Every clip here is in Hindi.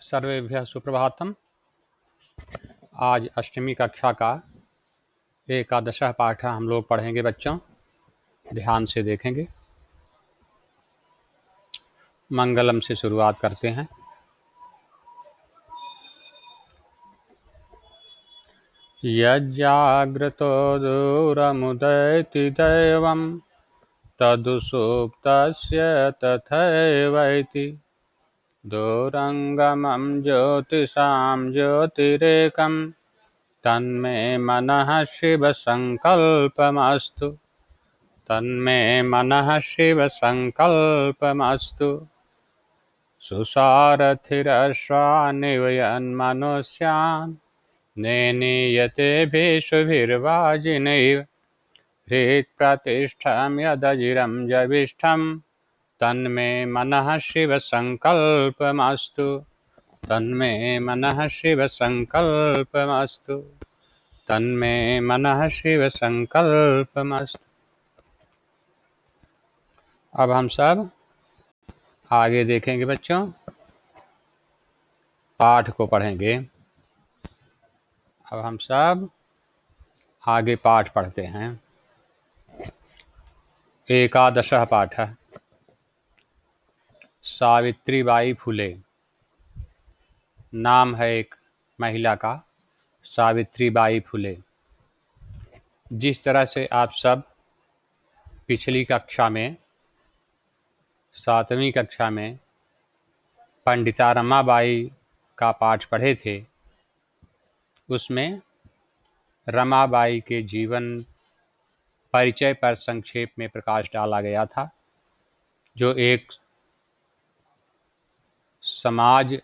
सर्वेभ्यः सुप्रभातम। आज अष्टमी कक्षा का एकादशः पाठ हम लोग पढ़ेंगे बच्चों, ध्यान से देखेंगे। मंगलम से शुरुआत करते हैं। यज्जाग्रतो दूरमुदयति दैवं तदुसुप्तस्य तथैवैति दूरंगमं ज्योतिषां ज्योतिरेकं तन्मे मनः शिवसंकल्पमस्तु। तन्मे मनः शिवसंकल्पमस्तु। सुसारथिरश्वानिवयन्मनुष्यान् नेनीयते भेषुभिर्वाजिनैव हृत्प्रतिष्ठं यदजिरं जविष्ठं तन्मे मनः शिवसंकल्पमस्तु। तन्मे मनः शिवसंकल्पमस्तु। तन्मे मनः शिवसंकल्पमस्तु। अब हम सब आगे देखेंगे बच्चों, पाठ को पढ़ेंगे। अब हम सब आगे पाठ पढ़ते हैं। एकादशः पाठ है। सावित्रीबाई फुले नाम है एक महिला का, सावित्रीबाई फुले। जिस तरह से आप सब पिछली कक्षा में 7वीं कक्षा में पंडिता रमाबाई का पाठ पढ़े थे, उसमें रमाबाई के जीवन परिचय पर संक्षेप में प्रकाश डाला गया था, जो एक समाज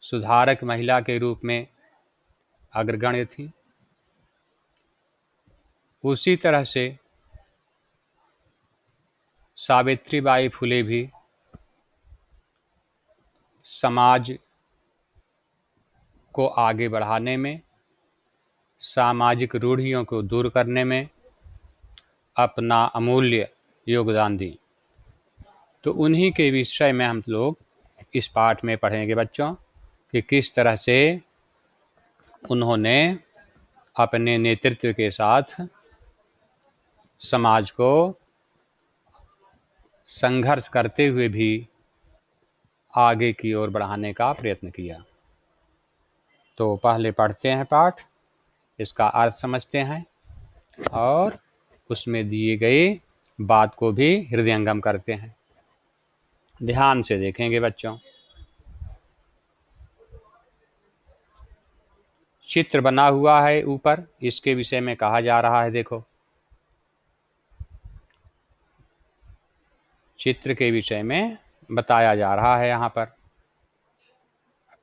सुधारक महिला के रूप में अग्रगण्य थी। उसी तरह से सावित्रीबाई फुले भी समाज को आगे बढ़ाने में, सामाजिक रूढ़ियों को दूर करने में अपना अमूल्य योगदान दी। तो उन्हीं के विषय में हम लोग इस पाठ में पढ़ेंगे बच्चों कि किस तरह से उन्होंने अपने नेतृत्व के साथ समाज को संघर्ष करते हुए भी आगे की ओर बढ़ाने का प्रयत्न किया। तो पहले पढ़ते हैं पाठ, इसका अर्थ समझते हैं और उसमें दिए गए बात को भी हृदयंगम करते हैं। ध्यान से देखेंगे बच्चों। चित्र बना हुआ है ऊपर, इसके विषय में कहा जा रहा है। देखो, चित्र के विषय में बताया जा रहा है। यहाँ पर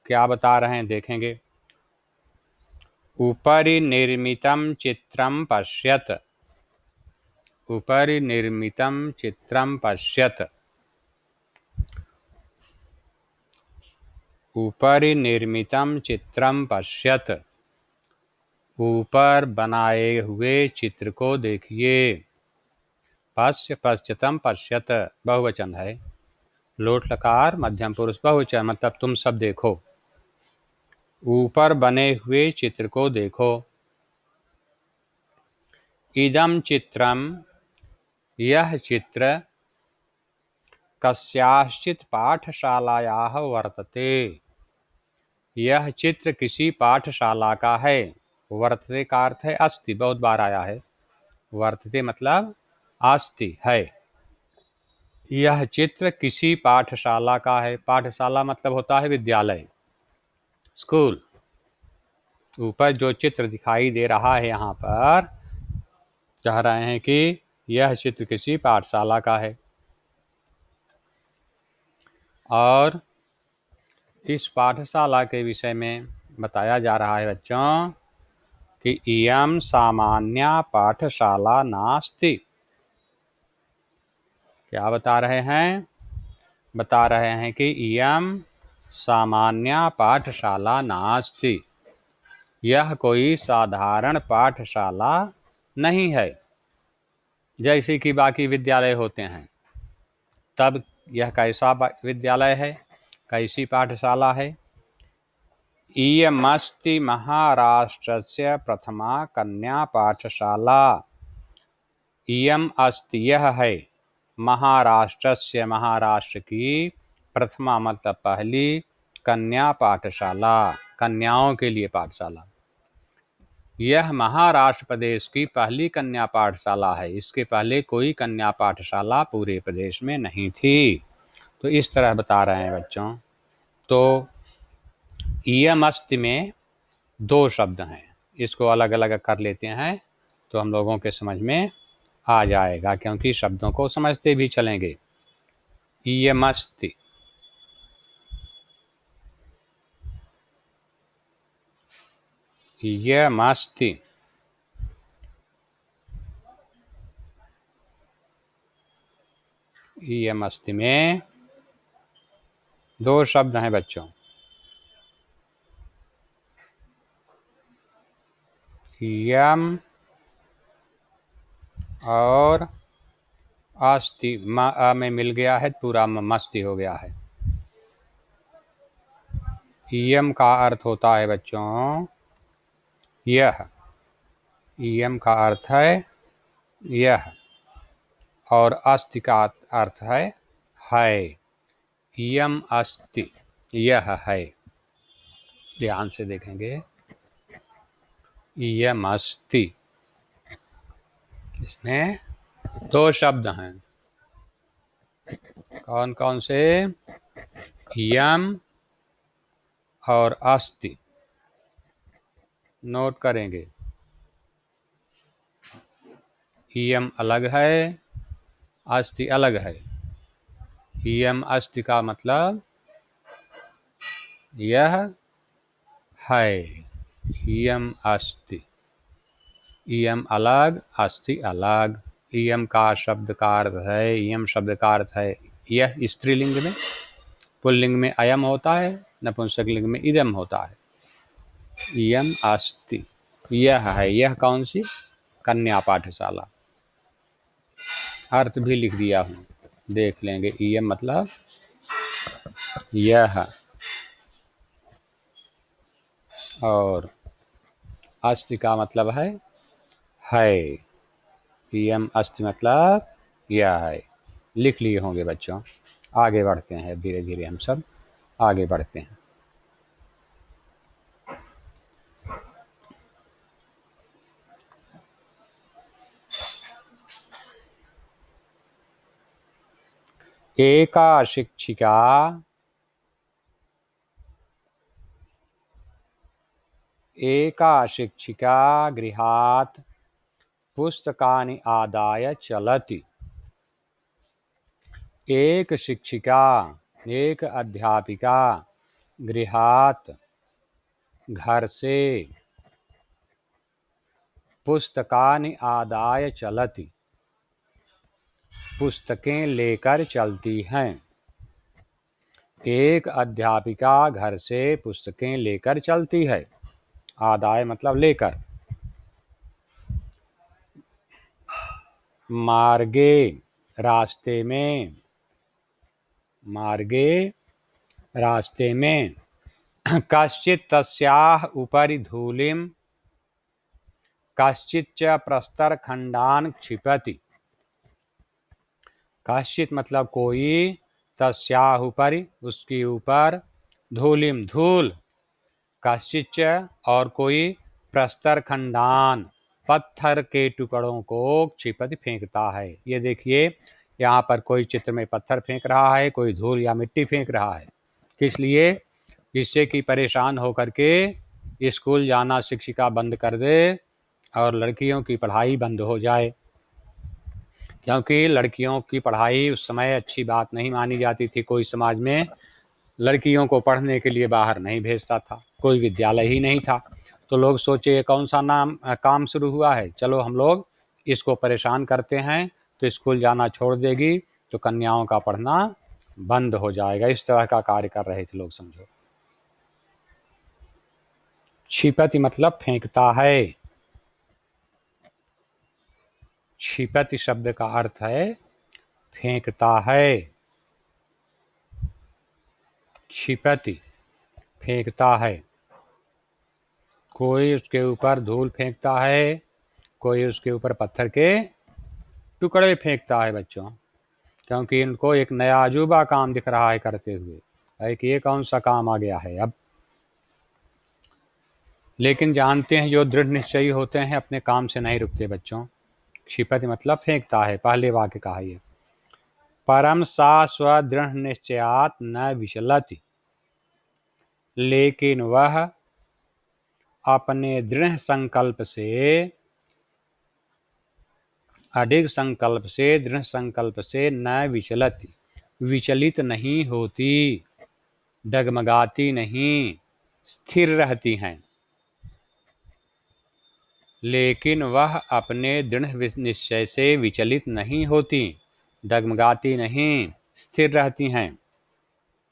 क्या बता रहे हैं देखेंगे। उपरि निर्मितं चित्रं पश्यत। उपरि निर्मितं चित्रं पश्यत। उपरि निर्मितं चित्रं पश्यत। ऊपर बनाए हुए चित्र को देखिए। पश्य पश्यतम पश्यत बहुवचन है, लोट लकार मध्यम पुरुष बहुवचन, मतलब तुम सब देखो। ऊपर बने हुए चित्र को देखो। इदं चित्रम, यह चित्र कस्याश्चित पाठशालायाः वर्तते। यह चित्र किसी पाठशाला का है। वर्तते का अर्थ है अस्ति, बहुत बार आया है। वर्तते मतलब अस्ति है। यह चित्र किसी पाठशाला का है। पाठशाला मतलब होता है विद्यालय, स्कूल। ऊपर जो चित्र दिखाई दे रहा है यहाँ पर, कह रहे हैं कि यह चित्र किसी पाठशाला का है। और इस पाठशाला के विषय में बताया जा रहा है बच्चों कि इयं सामान्या पाठशाला नास्ति। क्या बता रहे हैं? बता रहे हैं कि इयं सामान्या पाठशाला नास्ति। यह कोई साधारण पाठशाला नहीं है, जैसे कि बाकी विद्यालय होते हैं। तब यह कैसा विद्यालय है? कैसी पाठशाला है? इयमस्ति महाराष्ट्रस्य प्रथमा कन्या पाठशाला। इयम अस्ति यह है, महाराष्ट्रस्य महाराष्ट्र की, प्रथमा मतलब पहली, कन्या पाठशाला कन्याओं के लिए पाठशाला। यह महाराष्ट्र प्रदेश की पहली कन्या पाठशाला है। इसके पहले कोई कन्या पाठशाला पूरे प्रदेश में नहीं थी। तो इस तरह बता रहे हैं बच्चों। तो इयमस्ति में दो शब्द हैं, इसको अलग अलग कर लेते हैं तो हम लोगों के समझ में आ जाएगा, क्योंकि शब्दों को समझते भी चलेंगे। इयमस्ति, इयमस्ति, इयमस्ति में दो शब्द हैं बच्चों। यम और अस्ति, म में मिल गया है, पूरा मस्ती हो गया है। इयम का अर्थ होता है बच्चों यह, इयम का अर्थ है यह, और अस्ति का अर्थ है। इयम अस्ति, यह है। ध्यान से देखेंगे, इयम अस्ति, इसमें दो शब्द हैं। कौन कौन से? यम और अस्ति। नोट करेंगे, इयम अलग है, अस्ति अलग है। इयम अस्ति का मतलब यह है, इयम अस्ति। इयम अलग, अस्ति अलग। इयम का शब्द का अर्थ है, इयम शब्द का अर्थ है यह स्त्रीलिंग में, पुल्लिंग में अयम होता है, नपुंसकलिंग में इदम होता है। इयम अस्ति, यह है। यह कौन सी? कन्या पाठशाला। अर्थ भी लिख दिया हूँ, देख लेंगे। इयम मतलब यह, और अस्ति का मतलब है। इयम अस्ति मतलब यह है। लिख लिए होंगे बच्चों। आगे बढ़ते हैं, धीरे धीरे हम सब आगे बढ़ते हैं। एका शिक्षिका गृहात् पुस्तकानि आदाय चलति। एक शिक्षिका, एक अध्यापिका, गृहात् घर से, पुस्तकानि आदाय चलति पुस्तकें लेकर चलती हैं। एक अध्यापिका घर से पुस्तकें लेकर चलती है। आदाय मतलब लेकर। मार्गे, रास्ते में, मार्गे रास्ते में। कश्चित् तस्याः उपरि धूलिं कश्चित् च प्रस्तरखण्डान् क्षिपति। कश्चित् मतलब कोई, तस्याः उपरि उसके ऊपर, धूलिम धूल, कश्चित् च और कोई, प्रस्तरखण्डान् पत्थर के टुकड़ों को क्षिपति फेंकता है। ये देखिए, यहाँ पर कोई चित्र में पत्थर फेंक रहा है, कोई धूल या मिट्टी फेंक रहा है। किस लिए? जिससे कि परेशान होकर के स्कूल जाना शिक्षिका बंद कर दे और लड़कियों की पढ़ाई बंद हो जाए, क्योंकि लड़कियों की पढ़ाई उस समय अच्छी बात नहीं मानी जाती थी। कोई समाज में लड़कियों को पढ़ने के लिए बाहर नहीं भेजता था, कोई विद्यालय ही नहीं था। तो लोग सोचे ये कौन सा काम शुरू हुआ है, चलो हम लोग इसको परेशान करते हैं, तो स्कूल जाना छोड़ देगी, तो कन्याओं का पढ़ना बंद हो जाएगा। इस तरह का कार्य कर रहे थे लोग, समझो। क्षिपति मतलब फेंकता है। क्षिपति शब्द का अर्थ है फेंकता है। क्षिपति फेंकता है, कोई उसके ऊपर धूल फेंकता है, कोई उसके ऊपर पत्थर के टुकड़े फेंकता है बच्चों, क्योंकि इनको एक नया अजूबा काम दिख रहा है करते हुए, कि ये कौन सा काम आ गया है अब। लेकिन जानते हैं जो दृढ़ निश्चयी होते हैं अपने काम से नहीं रुकते बच्चों। क्षिपति मतलब फेंकता है, पहले वाक्य कहा ये। परम सा स्वदृढ़ निश्चयात न विचलति, लेकिन वह अपने दृढ़ संकल्प से, अडिग संकल्प से, दृढ़ संकल्प से न विचलति, विचलित नहीं होती, डगमगाती नहीं, स्थिर रहती हैं। लेकिन वह अपने दृढ़ निश्चय से विचलित नहीं होती, डगमगाती नहीं, स्थिर रहती हैं।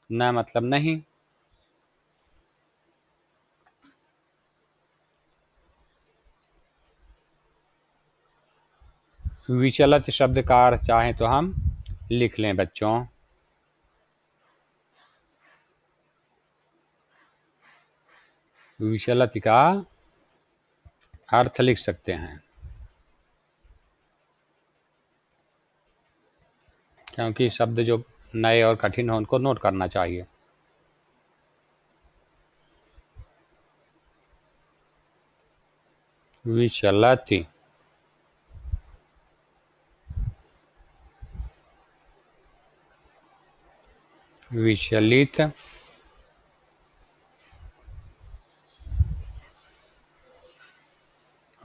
न मतलब नहीं। विचलित शब्द का अर्थ चाहें तो हम लिख लें बच्चों। विचलित का अर्थ लिख सकते हैं, क्योंकि शब्द जो नए और कठिन हो उनको नोट करना चाहिए। विचलित, विचलित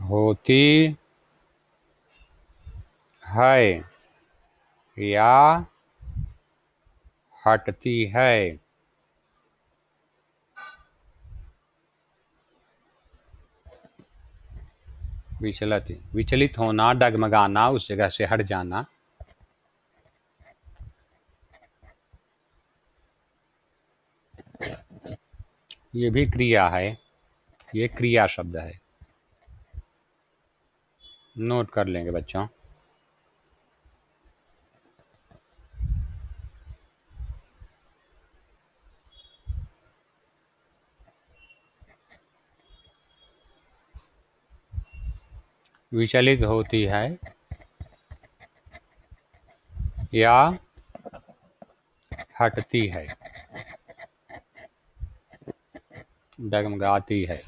होती है या हटती है। विचलित, विचलित होना, डगमगाना, उस जगह से हट जाना। ये भी क्रिया है, ये क्रिया शब्द है, नोट कर लेंगे बच्चों। विचलित होती है या हटती है, डगमगाती है।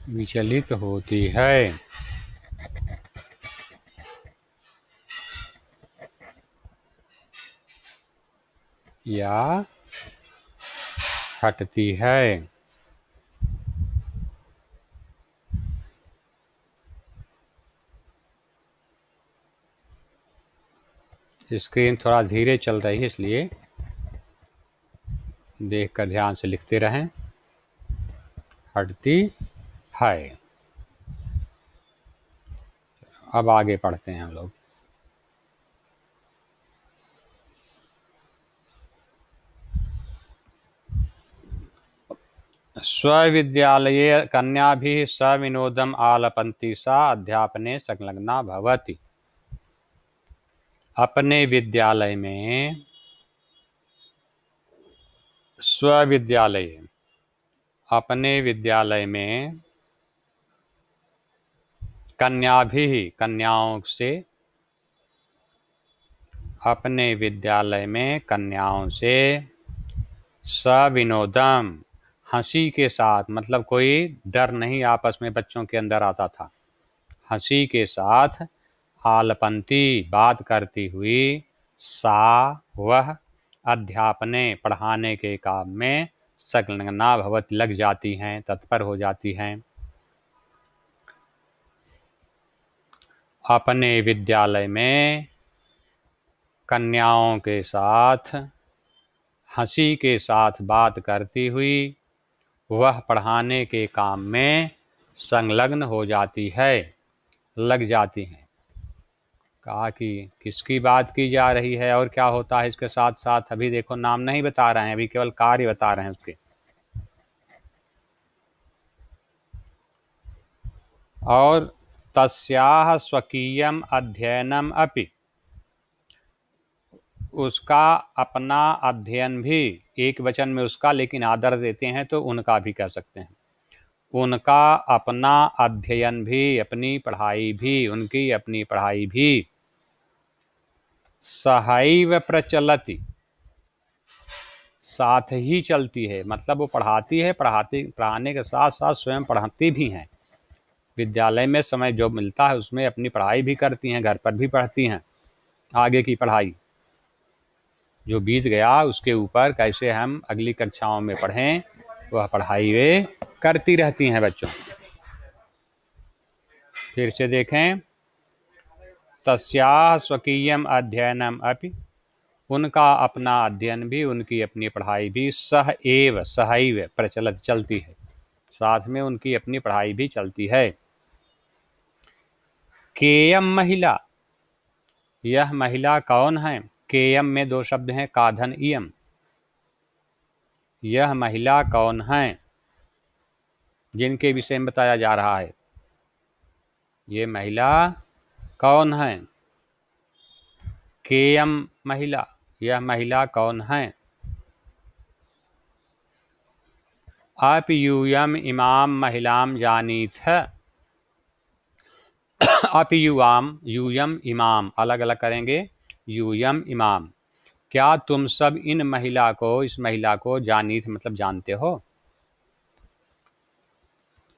विचलित होती है या हटती है। स्क्रीन थोड़ा धीरे चल रही है, इसलिए देख कर ध्यान से लिखते रहें। हटती है। अब आगे पढ़ते हैं हम लोग। स्वविद्यालये कन्याभिः सविनोदम् आलपन्ति, सा अध्यापने संलग्ना भवति। अपने विद्यालय में, स्वविद्यालय, अपने विद्यालय में, कन्याभिः कन्याओं से, अपने विद्यालय में कन्याओं से, सविनोदम हंसी के साथ, मतलब कोई डर नहीं आपस में बच्चों के अंदर आता था, हंसी के साथ, आलपंती बात करती हुई, सा वह, अध्यापने पढ़ाने के काम में, संलग्ना भवति लग जाती हैं, तत्पर हो जाती हैं। अपने विद्यालय में कन्याओं के साथ हंसी के साथ बात करती हुई वह पढ़ाने के काम में संलग्न हो जाती है, लग जाती हैं। कहा कि किसकी बात की जा रही है और क्या होता है इसके साथ साथ, अभी देखो नाम नहीं बता रहे हैं, अभी केवल कार्य बता रहे हैं उसके। और तस्याः स्वकीयम अध्ययनम अपि, उसका अपना अध्ययन भी, एक वचन में उसका, लेकिन आदर देते हैं तो उनका भी कह सकते हैं। उनका अपना अध्ययन भी, अपनी पढ़ाई भी, उनकी अपनी पढ़ाई भी, सहैव प्रचलति, साथ ही चलती है। मतलब वो पढ़ाती है, पढ़ाने के साथ साथ स्वयं पढ़ाती भी हैं। विद्यालय में समय जो मिलता है उसमें अपनी पढ़ाई भी करती हैं, घर पर भी पढ़ती हैं। आगे की पढ़ाई जो बीत गया उसके ऊपर कैसे हम अगली कक्षाओं में पढ़ें, वह पढ़ाई वे करती रहती हैं बच्चों। फिर से देखें, तस्याः स्वकीयम अध्ययनम अपि, उनका अपना अध्ययन भी, उनकी अपनी पढ़ाई भी, सहैव प्रचलित, चलती है, साथ में उनकी अपनी पढ़ाई भी चलती है। केयम महिला, यह महिला कौन है? केयम में दो शब्द हैं, काधन इयम। यह महिला कौन है जिनके विषय में बताया जा रहा है? ये महिला कौन है? केयम महिला, यह महिला कौन है? आप यूयम इमाम महिलाम जानीथ, आप यूयम इमाम अलग अलग करेंगे, यूयम इमाम, क्या तुम सब इन महिला को, इस महिला को, जानीथ मतलब जानते हो?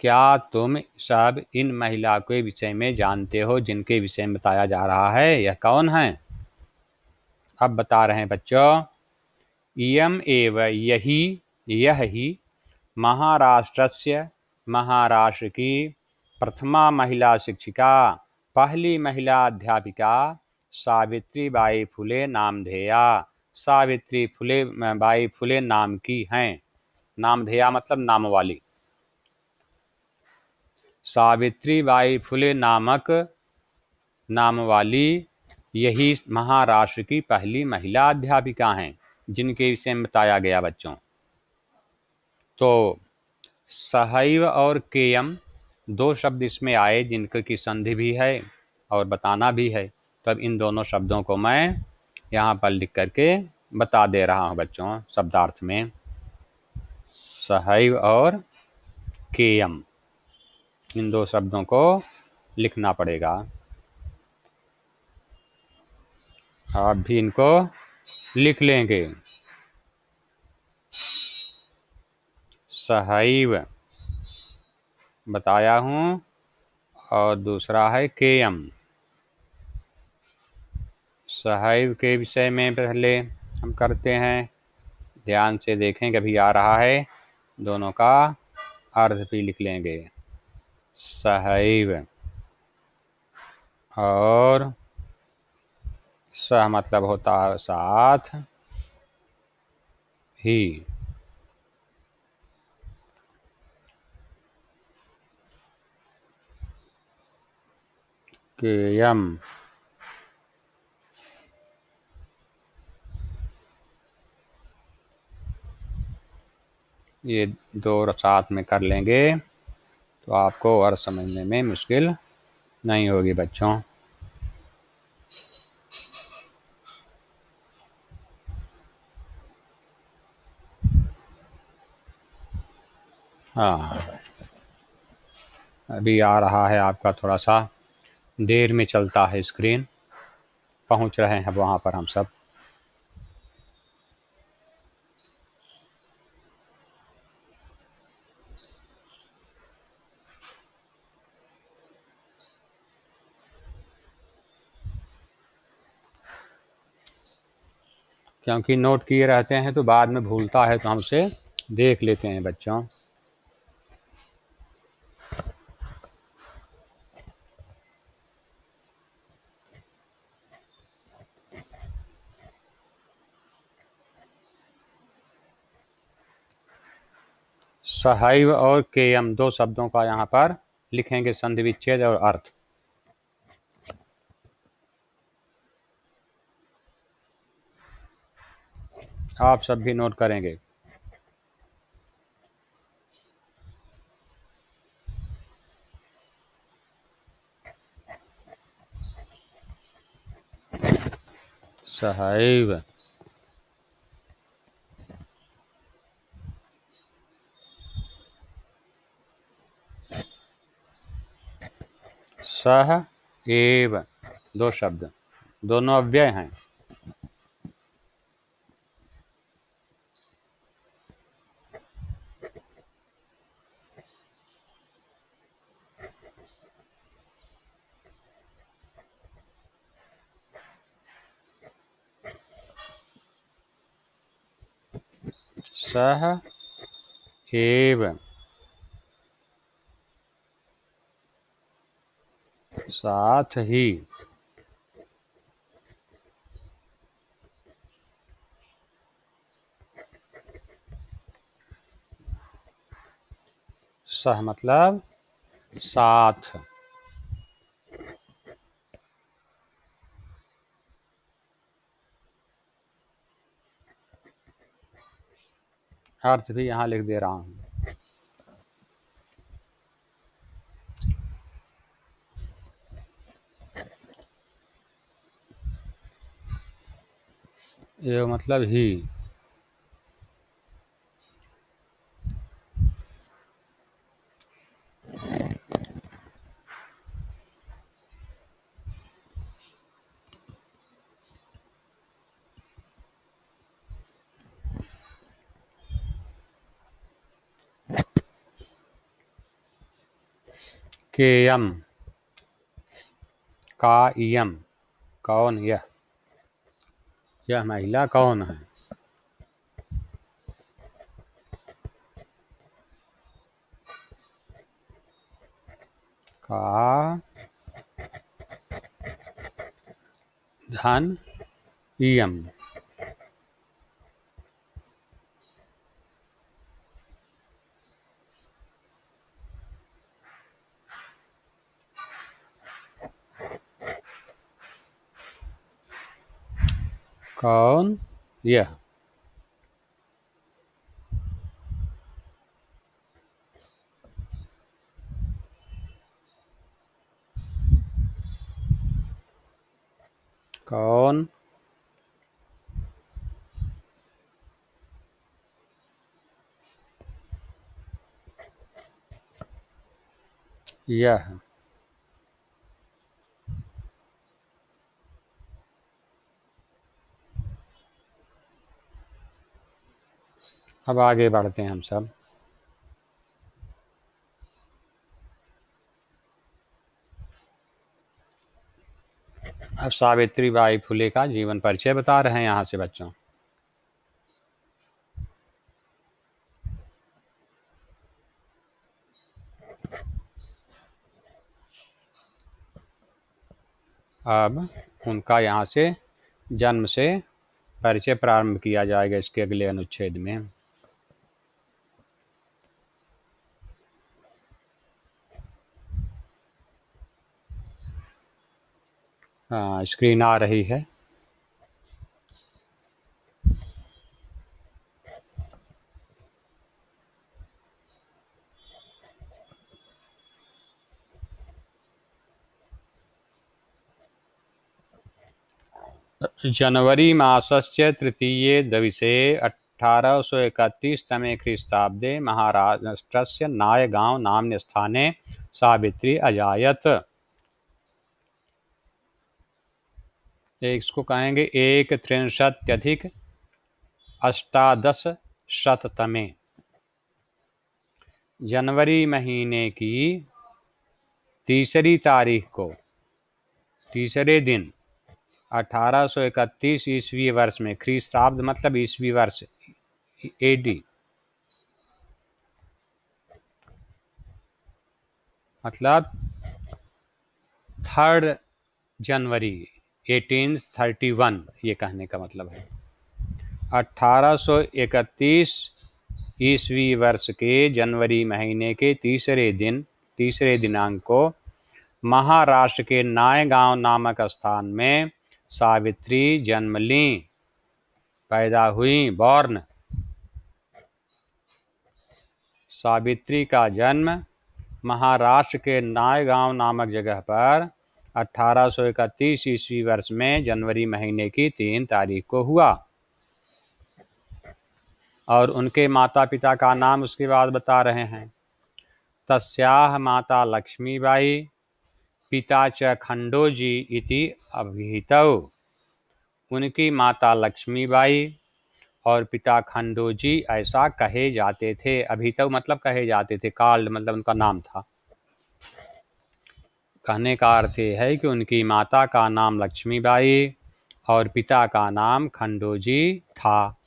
क्या तुम सब इन महिला के विषय में जानते हो जिनके विषय में बताया जा रहा है? यह कौन है? अब बता रहे हैं बच्चों, इयम एव, यही, यह ही, महाराष्ट्रस्य, महाराष्ट्र की, प्रथमा महिला शिक्षिका, पहली महिला अध्यापिका, सावित्रीबाई फुले नामधेया, सावित्री फुले बाई फुले नाम की हैं। नामधेया मतलब नाम वाली। सावित्रीबाई फुले नामक नाम वाली यही महाराष्ट्र की पहली महिला अध्यापिका हैं, जिनके विषय में बताया गया बच्चों। तो सहैव और केयम दो शब्द इसमें आए जिनकी संधि भी है और बताना भी है। तब इन दोनों शब्दों को मैं यहाँ पर लिख करके बता दे रहा हूँ बच्चों शब्दार्थ में। सहैव और केयम, इन दो शब्दों को लिखना पड़ेगा। आप भी इनको लिख लेंगे। सहैव बताया हूँ और दूसरा है केयम। सहैव के विषय में पहले हम करते हैं, ध्यान से देखें कभी आ रहा है, दोनों का अर्थ भी लिख लेंगे। सहैव और सह मतलब होता है साथ ही, केयम ये दो साथ में कर लेंगे तो आपको अर्थ समझने में मुश्किल नहीं होगी बच्चों। हाँ, अभी आ रहा है आपका, थोड़ा सा देर में चलता है स्क्रीन, पहुंच रहे हैं वहाँ पर हम सब। क्योंकि नोट किए रहते हैं तो बाद में भूलता है तो हमसे देख लेते हैं बच्चों। सहैव और केयम दो शब्दों का यहाँ पर लिखेंगे संधि विच्छेद और अर्थ। आप सब भी नोट करेंगे। सहैव। सह एव, दो शब्द, दोनों अव्यय हैं। सह एव, साथ ही। सह मतलब साथ। अर्थ भी यहाँ लिख दे रहा हूँ। एव मतलब ही। केयम, का इयम, कौन यह महिला कौन है। का धन इयम, कौन यह। कौन यह। अब आगे बढ़ते हैं हम सब। अब सावित्री बाई फुले का जीवन परिचय बता रहे हैं यहाँ से बच्चों। अब उनका यहाँ से जन्म से परिचय प्रारंभ किया जाएगा इसके अगले अनुच्छेद में। हाँ, स्क्रीन आ रही है। जनवरी मासस्य तृतीये दिवसे 1831 तमे ख्रीस्ताब्दे महाराष्ट्रस्य नायगांव नाम्ने स्थाने सावित्री अजायत। इसको कहेंगे 1368 जनवरी महीने की तीसरी तारीख को, तीसरे दिन 1831 ईस्वी वर्ष में, ख्रीस्ताब्द मतलब ईस्वी वर्ष, एडी मतलब 3 जनवरी 1831, ये कहने का मतलब है 1831 ईस्वी वर्ष के जनवरी महीने के तीसरे दिनांक को महाराष्ट्र के नायगांव नामक स्थान में सावित्री जन्म लीं, पैदा हुई, बॉर्न। सावित्री का जन्म महाराष्ट्र के नायगांव नामक जगह पर 1831 ईस्वी वर्ष में जनवरी महीने की 3 तारीख को हुआ। और उनके माता पिता का नाम उसके बाद बता रहे हैं। तस्याः माता लक्ष्मीबाई, पिता च खंडोजी इति अभिहितौ। उनकी माता लक्ष्मीबाई और पिता खंडोजी ऐसा कहे जाते थे। अभिहितौ मतलब कहे जाते थे, काल्ड मतलब उनका नाम था। कहने का अर्थ ये है कि उनकी माता का नाम लक्ष्मीबाई और पिता का नाम खंडोजी था।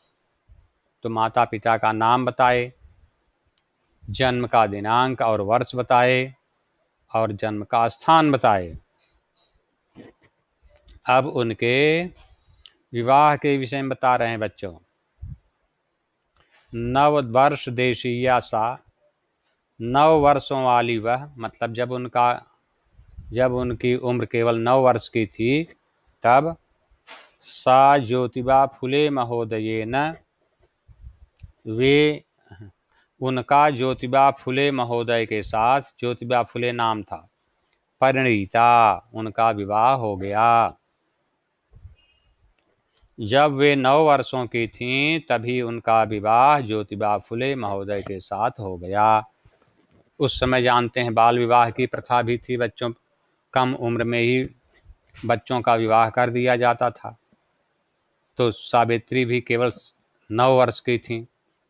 तो माता पिता का नाम बताए, जन्म का दिनांक और वर्ष बताए और जन्म का स्थान बताए। अब उनके विवाह के विषय में बता रहे हैं बच्चों। नव वर्ष देशीया सा, 9 वर्षों वाली वह, मतलब जब उनकी उम्र केवल 9 वर्ष की थी तब सा ज्योतिबा फुले महोदयेन, वे उनका ज्योतिबा फुले महोदय के साथ, ज्योतिबा फुले नाम था, परिणीता, उनका विवाह हो गया। जब वे 9 वर्षों की थीं तभी उनका विवाह ज्योतिबा फुले महोदय के साथ हो गया। उस समय जानते हैं बाल विवाह की प्रथा भी थी, बच्चों कम उम्र में ही बच्चों का विवाह कर दिया जाता था। तो सावित्री भी केवल 9 वर्ष की थीं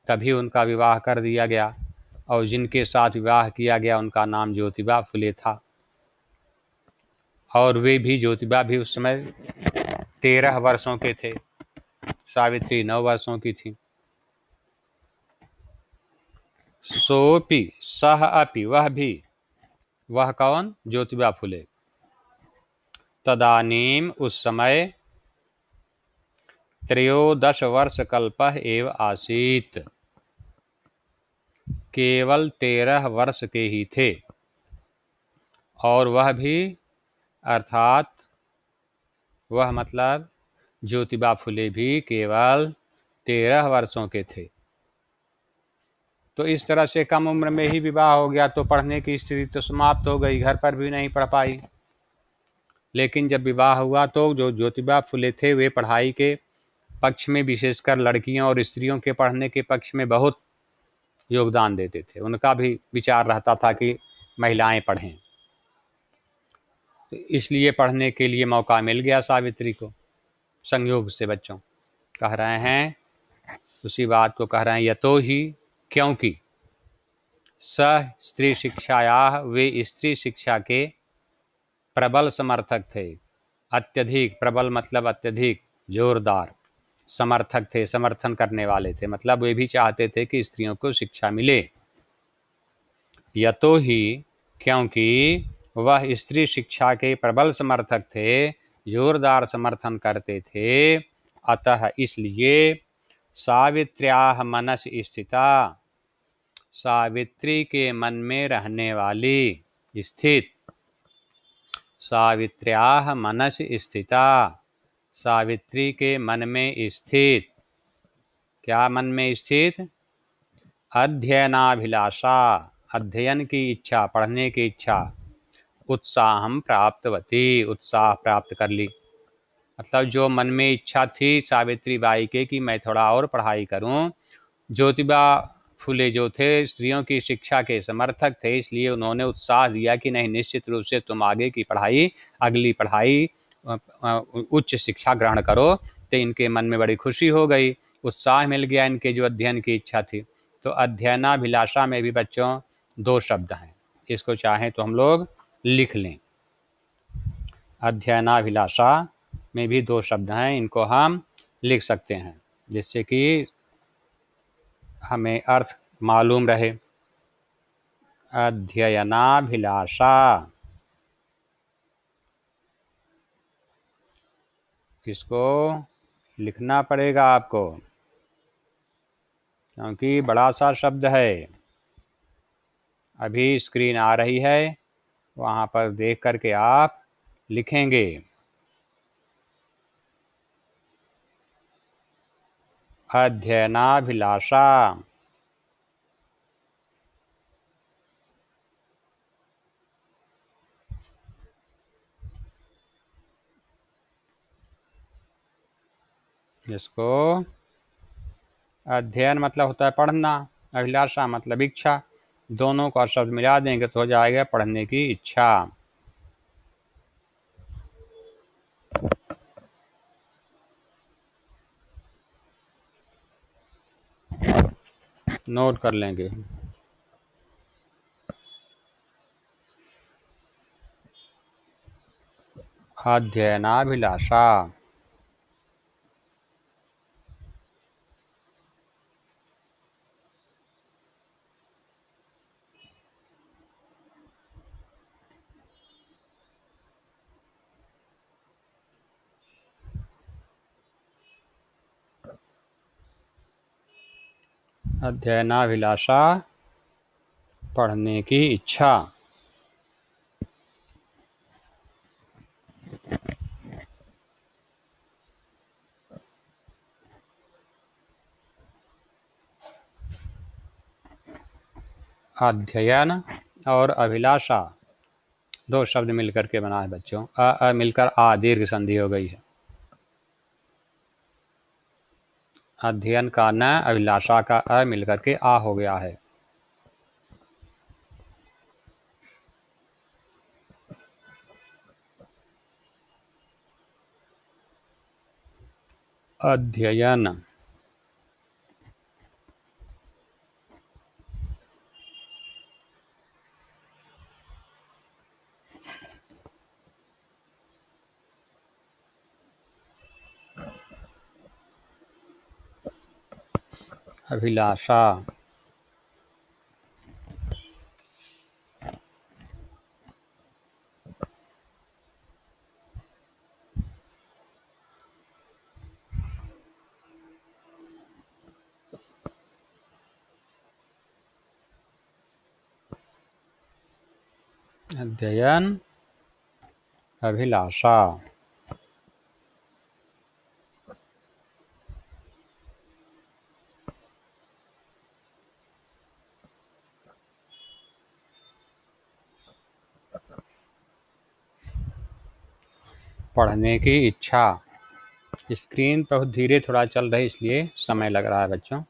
तभी उनका विवाह कर दिया गया और जिनके साथ विवाह किया गया उनका नाम ज्योतिबा फुले था। और वे भी, ज्योतिबा भी उस समय 13 वर्षों के थे, सावित्री 9 वर्षों की थी। सोपि सह अपि, वह भी, वह कौन? ज्योतिबा फुले। तदानीम, उस समय, 13 वर्ष कल्पः एव आसीत, केवल 13 वर्ष के ही थे। और वह भी, अर्थात वह मतलब ज्योतिबा फुले भी केवल 13 वर्षों के थे। तो इस तरह से कम उम्र में ही विवाह हो गया तो पढ़ने की स्थिति तो समाप्त हो गई, घर पर भी नहीं पढ़ पाई। लेकिन जब विवाह हुआ तो जो ज्योतिबा फुले थे वे पढ़ाई के पक्ष में, विशेषकर लड़कियों और स्त्रियों के पढ़ने के पक्ष में बहुत योगदान देते थे। उनका भी विचार रहता था कि महिलाएं पढ़ें, तो इसलिए पढ़ने के लिए मौका मिल गया सावित्री को, संयोग से। बच्चों कह रहे हैं, उसी बात को कह रहे हैं, यतो ही, क्योंकि, सह स्त्री शिक्षाया, वे स्त्री शिक्षा के प्रबल समर्थक थे। अत्यधिक, प्रबल मतलब अत्यधिक, जोरदार, समर्थक थे, समर्थन करने वाले थे, मतलब वे भी चाहते थे कि स्त्रियों को शिक्षा मिले। यतो ही, क्योंकि वह स्त्री शिक्षा के प्रबल समर्थक थे, जोरदार समर्थन करते थे, अतः इसलिए सावित्र्याः मनस स्थिता, सावित्री के मन में रहने वाली, स्थित, सावित्र्याः मनस स्थिता, सावित्री के मन में स्थित, क्या मन में स्थित? अध्ययनाभिलाषा, अध्ययन की इच्छा, पढ़ने की इच्छा, उत्साहम प्राप्तवती, उत्साह प्राप्त कर ली। मतलब जो मन में इच्छा थी सावित्री बाई के कि मैं थोड़ा और पढ़ाई करूं, ज्योतिबा फुले जो थे स्त्रियों की शिक्षा के समर्थक थे, इसलिए उन्होंने उत्साह दिया कि नहीं, निश्चित रूप से तुम आगे की पढ़ाई, अगली पढ़ाई, उच्च शिक्षा ग्रहण करो। तो इनके मन में बड़ी खुशी हो गई, उत्साह मिल गया इनके जो अध्ययन की इच्छा थी। तो अध्ययनाभिलाषा में भी बच्चों 2 शब्द हैं, इसको चाहें तो हम लोग लिख लें। अध्ययनाभिलाषा में भी 2 शब्द हैं, इनको हम लिख सकते हैं जिससे कि हमें अर्थ मालूम रहे। अध्ययनाभिलाषा, इसको लिखना पड़ेगा आपको क्योंकि बड़ा सा शब्द है। अभी स्क्रीन आ रही है, वहाँ पर देख करके आप लिखेंगे। अध्ययनाभिलाषा, जिसको अध्ययन मतलब होता है पढ़ना, अभिलाषा मतलब इच्छा, दोनों का शब्द मिला देंगे तो हो जाएगा पढ़ने की इच्छा। नोट कर लेंगे। अध्ययनाभिलाषा। अध्ययनाभिलाषा पढ़ने की इच्छा। अध्ययन और अभिलाषा दो शब्द मिलकर के बना है बच्चों। अ मिलकर आ दीर्घ संधि हो गई है। अध्ययन का न, अभिलाषा का अ मिलकर के आ हो गया है। अध्ययन। अभिलाषा। अध्ययन अभिलाषा। पढ़ने की इच्छा। स्क्रीन बहुत धीरे थोड़ा चल रही इसलिए समय लग रहा है बच्चों।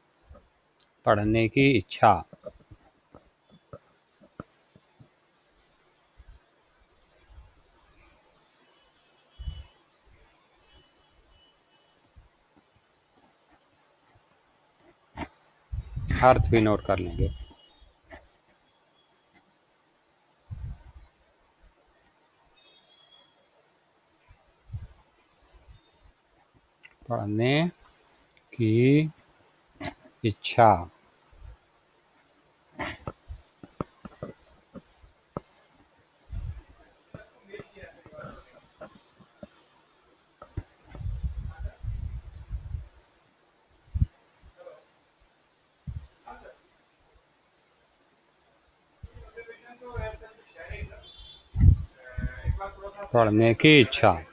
पढ़ने की इच्छा। अर्थ भी नोट कर लेंगे। पढ़ने की इच्छा। पढ़ने की इच्छा।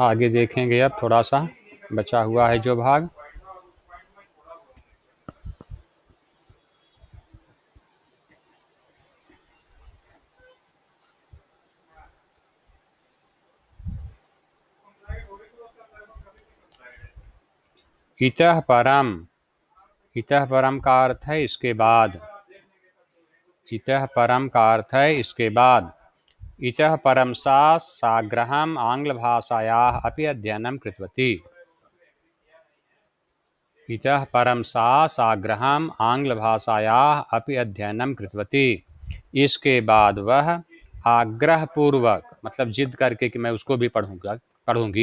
आगे देखेंगे अब थोड़ा सा बचा हुआ है जो भाग। इतः परम। इतः परम का अर्थ है इसके बाद। इतः परम का अर्थ है इसके बाद। इतः परम सा साग्रहम् आङ्ग्लभाषायाः अपि अध्ययनं कृतवती। इतः परम सा साग्रहम् आङ्ग्लभाषायाः अपि अध्ययनं कृतवती। इसके बाद वह आग्रहपूर्वक मतलब जिद करके कि मैं उसको भी पढ़ूंगी